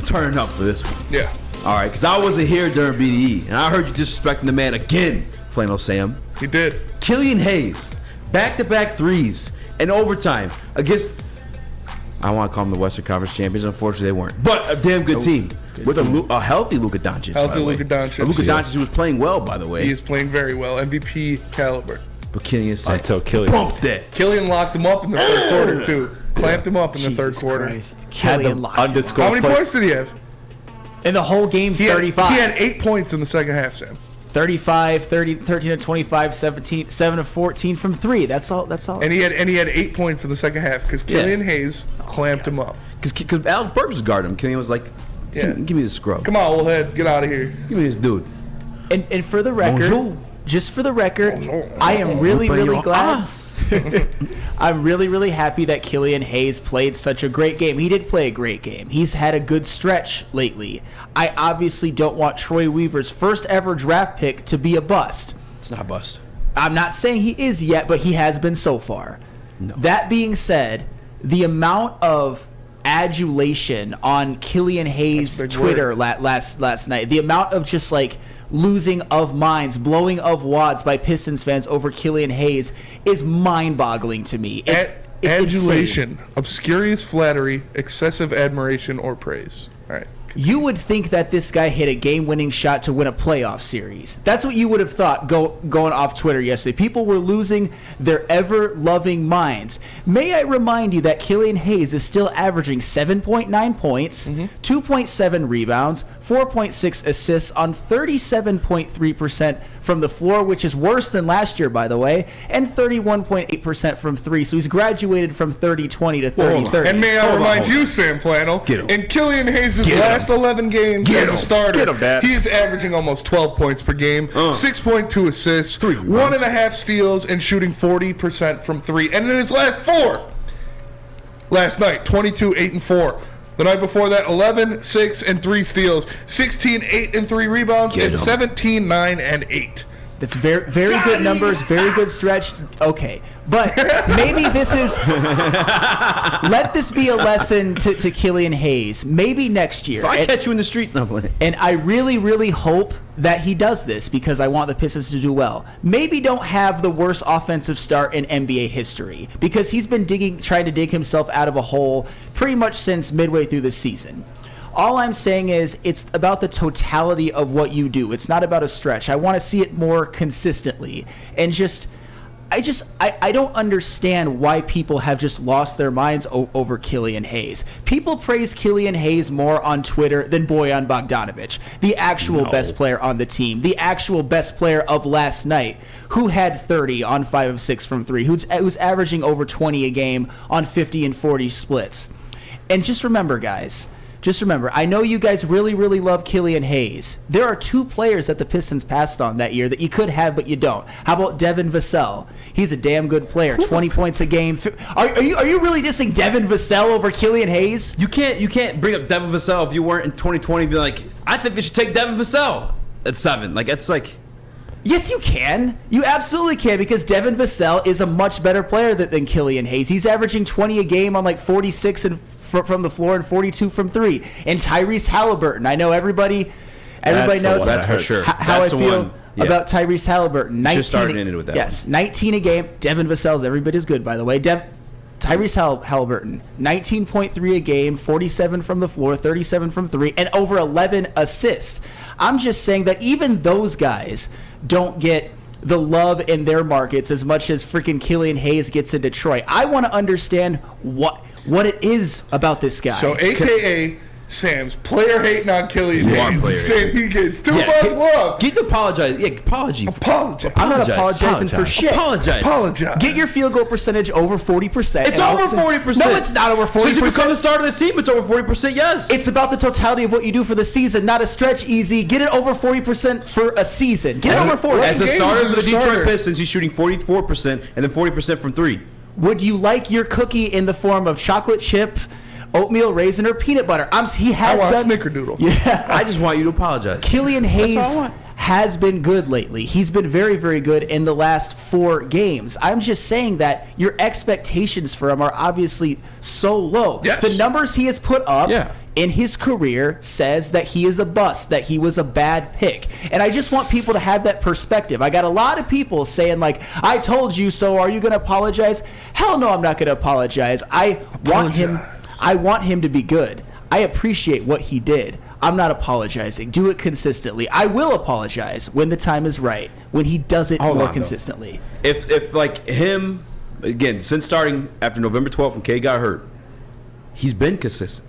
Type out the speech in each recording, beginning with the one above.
turning up for this one. Yeah. All right, because I wasn't here during BDE, and I heard you disrespecting the man again, Flannel Sam. He did. Killian Hayes, back-to-back threes in overtime against, I want to call them the Western Conference champions. Unfortunately, they weren't. But a damn good team with a healthy Luka Doncic. Healthy Luka Doncic. Luka Doncic who was playing well, by the way. He is playing very well. MVP caliber. But Killian said, until Killian bumped it. Killian locked him up in the third quarter, too. Clamped him up in the third quarter. Christ. Killian locked him up. How many points did he have? In the whole game, 35. He had 8 points in the second half, Sam. 35, 13 to 25, 17, 7 to 14 from 3. That's all. And he had 8 points in the second half because Killian Hayes clamped him up. Because Alex Burks was guarding him. Killian was like, give me this scrub. Come on, old head. Get out of here. Give me this dude. And for the record, just for the record, I am really, really glad. I'm really, really happy that Killian Hayes played such a great game. He did play a great game. He's had a good stretch lately. I obviously don't want Troy Weaver's first ever draft pick to be a bust. It's not a bust. I'm not saying he is yet, but he has been so far. No. That being said, the amount of adulation on Killian Hayes' Twitter last night, the amount of just like losing of minds, blowing of wads by Pistons fans over Killian Hayes is mind-boggling to me. It's adulation, insane. Obscurious flattery, excessive admiration, or praise. All right. You would think that this guy hit a game-winning shot to win a playoff series. That's what you would have thought going off Twitter yesterday. People were losing their ever-loving minds. May I remind you that Killian Hayes is still averaging 7.9 points, 2.7 rebounds, 4.6 assists on 37.3% from the floor, which is worse than last year, by the way, and 31.8% from 3. So he's graduated from 30-20 to 30-30. And may I remind you, Sam Flannel, in Killian Hayes' last 11 games as a starter, he is averaging almost 12 points per game, 6.2 assists, 1.5 steals, and shooting 40% from 3. And in his last 4, last night, 22, 8, and 4. The night before that, 11, 6, and 3 steals, 16, 8, and 3 rebounds, and 17, 9, and 8. That's very, very good numbers, very good stretch. Okay, but maybe this is let this be a lesson to Killian Hayes. Maybe next year. If I catch you in the street, no, and I really, really hope that he does this because I want the Pistons to do well. Maybe don't have the worst offensive start in NBA history because he's been trying to dig himself out of a hole pretty much since midway through the season. All I'm saying is it's about the totality of what you do. It's not about a stretch. I want to see it more consistently. And I don't understand why people have just lost their minds over Killian Hayes. People praise Killian Hayes more on Twitter than Bojan Bogdanovic, the actual best player on the team, the actual best player of last night, who had 30 on 5 of 6 from 3, who's averaging over 20 a game on 50 and 40 splits. And just remember, guys, I know you guys really, really love Killian Hayes. There are 2 players that the Pistons passed on that year that you could have, but you don't. How about Devin Vassell? He's a damn good player. 20 points a game. Are you really dissing Devin Vassell over Killian Hayes? You can't bring up Devin Vassell if you weren't in 2020 and be like, I think they should take Devin Vassell at 7. Like, it's like... Yes, you can. You absolutely can because Devin Vassell is a much better player than Killian Hayes. He's averaging 20 a game on like 46 from the floor and 42 from 3. And Tyrese Halliburton. I know everybody knows that's for sure. How I feel about Tyrese Halliburton. 19 with that. Yes, 19 a game. Devin Vassell's everybody's good, by the way. Tyrese Halliburton, 19.3 a game, 47 from the floor, 37 from 3, and over 11 assists. I'm just saying that even those guys don't get the love in their markets as much as freaking Killian Hayes gets in Detroit. I want to understand what it is about this guy. So, a.k.a. Sam's player hating on Killian Hayes. Saying he gets too much love. Get the apologize. Yeah, apology. Apologize. I'm not apologizing for shit. Apologize. Get your field goal percentage over 40%. It's over 40%. No, it's not over 40%. Since you become the starter of this team, it's over 40%, yes. It's about the totality of what you do for the season, not a stretch easy. Get it over 40% for a season. Get it over 40%. As a starter for the Detroit Pistons, he's shooting 44% and then 40% from 3. Would you like your cookie in the form of chocolate chip, oatmeal, raisin, or peanut butter? I want snickerdoodle. Yeah. I just want you to apologize. Killian Hayes has been good lately. He's been very, very good in the last 4 games. I'm just saying that your expectations for him are obviously so low. Yes. The numbers he has put up in his career says that he is a bust, that he was a bad pick. And I just want people to have that perspective. I got a lot of people saying, like, I told you so, are you going to apologize? Hell no, I'm not going to apologize. I want him to be good. I appreciate what he did. I'm not apologizing. Do it consistently. I will apologize when the time is right, when he does it more consistently. If like him, again, since starting after November 12th when K got hurt, he's been consistent.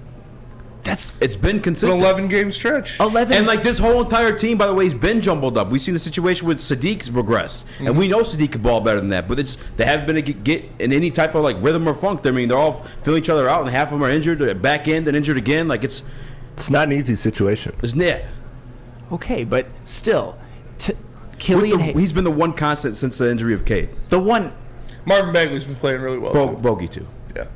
It's been consistent. An 11-game stretch. 11. And like this whole entire team, by the way, has been jumbled up. We've seen the situation with Sadiq's regressed, and we know Sadiq can ball better than that. But they haven't been able to get in any type of like rhythm or funk. I mean, they're all filling each other out, and half of them are injured, they're back end and injured again. Like it's not an easy situation. Isn't it? Okay, but still, Killian Hayes. He's been the one constant since the injury of Cade. The one. Marvin Bagley's been playing really well. Bogey too. Yeah.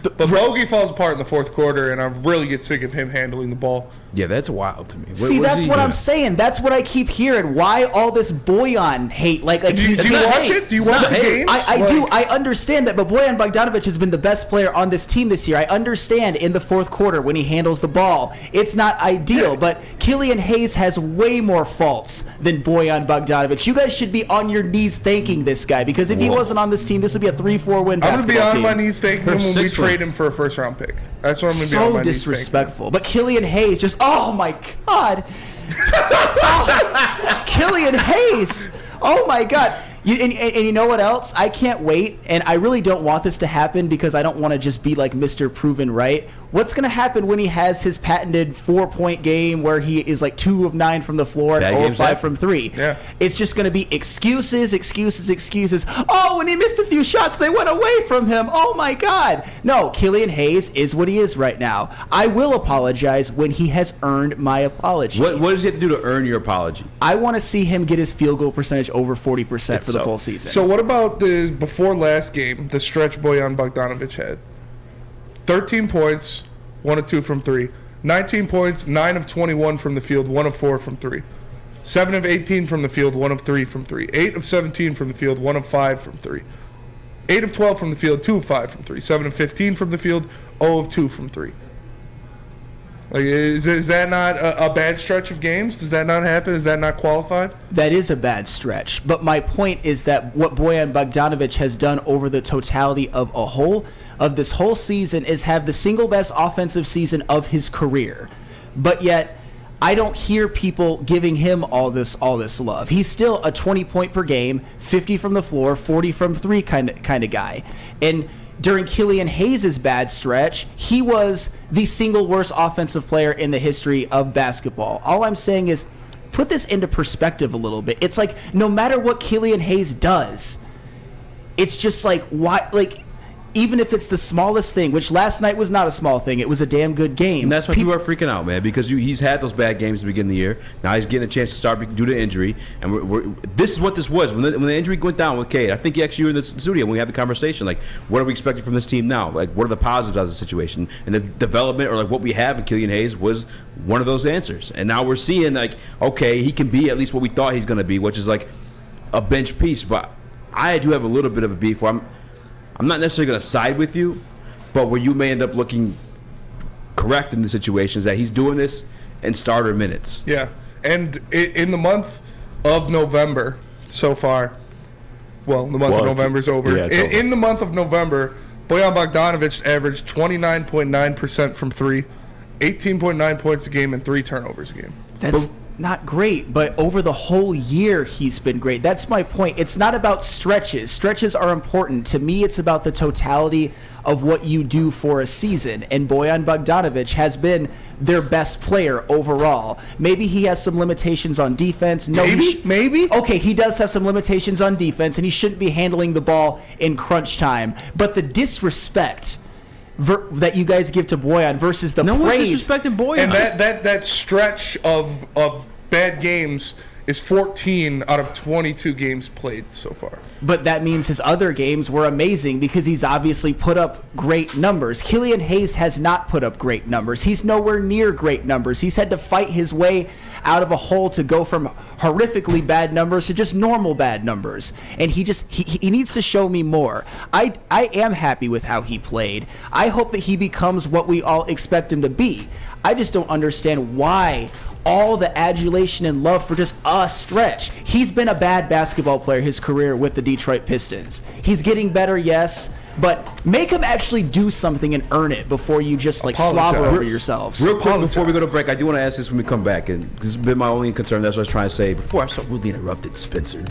But Bogey falls apart in the fourth quarter, and I really get sick of him handling the ball. Yeah, that's wild to me. See, that's what I'm saying. That's what I keep hearing. Why all this Bojan hate? Like do you watch it? Do you watch the games? I do. I understand that, but Bojan Bogdanovic has been the best player on this team this year. I understand in the fourth quarter when he handles the ball, it's not ideal. But Killian Hayes has way more faults than Bojan Bogdanovic. You guys should be on your knees thanking this guy, because if he wasn't on this team, this would be a 3-4 win basketball team. I'm going to be on my knees thanking him when we trade him for a first-round pick. That's what I'm going to be on my knees. So disrespectful. But Killian Hayes just, oh my God. Killian Hayes. Oh my God. And you know what else? I can't wait, and I really don't want this to happen because I don't want to just be like Mr. Proven Right. What's going to happen when he has his patented 4-point game where he is like 2 of 9 from the floor and 0 of 5 from 3? Yeah. It's just going to be excuses. Oh, when he missed a few shots, they went away from him. Oh my God. No, Killian Hayes is what he is right now. I will apologize when he has earned my apology. What does he have to do to earn your apology? I want to see him get his field goal percentage over 40% for the full season. So what about the before last game, the stretch Bojan Bogdanovic had? 13 points, 1 of 2 from 3. 19 points, 9 of 21 from the field, 1 of 4 from 3. 7 of 18 from the field, 1 of 3 from 3. 8 of 17 from the field, 1 of 5 from 3. 8 of 12 from the field, 2 of 5 from 3. 7 of 15 from the field, 0 of 2 from 3. Like, is that not a bad stretch of games? Does that not happen? Is that not qualified? That is a bad stretch. But my point is that what Bojan Bogdanovic has done over the totality of this whole season is have the single best offensive season of his career. But yet, I don't hear people giving him all this love. He's still a 20-point per game, 50 from the floor, 40 from 3 kind of guy. And during Killian Hayes' bad stretch, he was the single worst offensive player in the history of basketball. All I'm saying is put this into perspective a little bit. It's like no matter what Killian Hayes does, it's just like why, like even if it's the smallest thing, which last night was not a small thing, it was a damn good game. And that's why people are freaking out, man, because he's had those bad games at the beginning of the year. Now he's getting a chance to start due to injury. And this is what this was. When the injury went down with Cade, I think actually you were in the studio when we had the conversation, like, what are we expecting from this team now? Like, what are the positives out of the situation? And the development, or like what we have in Killian Hayes, was one of those answers. And now we're seeing, like, okay, he can be at least what we thought he's going to be, which is like a bench piece. But I do have a little bit of a beef where I'm not necessarily going to side with you, but where you may end up looking correct in the situation is that he's doing this in starter minutes. Yeah, and in the month of November so far, well, the month of November's over. Yeah, in the month of November, Bojan Bogdanovic averaged 29.9% from 3, 18.9 points a game, and 3 turnovers a game. That's not great, but over the whole year he's been great. That's my point. It's not about stretches. Stretches are important. To me, it's about the totality of what you do for a season. And Bojan Bogdanovic has been their best player overall. Maybe he has some limitations on defense. No, maybe. Okay, he does have some limitations on defense, and he shouldn't be handling the ball in crunch time. But the disrespect that you guys give to Bojan versus the praise. No one's disrespecting Bojan. And that stretch of bad games is 14 out of 22 games played so far. But that means his other games were amazing because he's obviously put up great numbers. Killian Hayes has not put up great numbers. He's nowhere near great numbers. He's had to fight his way out of a hole to go from horrifically bad numbers to just normal bad numbers. And he needs to show me more. I am happy with how he played. I hope that he becomes what we all expect him to be. I just don't understand why all the adulation and love for just a stretch. He's been a bad basketball player his career with the Detroit Pistons. He's getting better, yes, but make him actually do something and earn it before you just like slobber over yourselves. Real quick before we go to break, I do want to ask this when we come back, and this has been my only concern. That's what I was trying to say before I so rudely interrupted Spencer.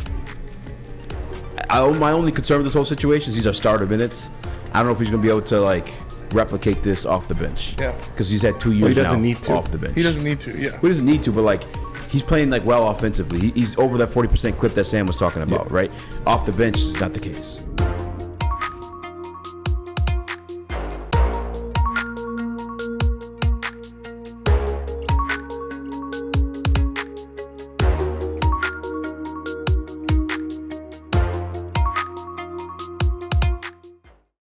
My only concern with this whole situation is these are starter minutes. I don't know if he's going to be able to like replicate this off the bench. Yeah. Because he's had 2 years now off the bench. He doesn't need to, yeah. He doesn't need to, but like he's playing like well offensively. He's over that 40% clip that Sam was talking about, right? Off the bench is not the case.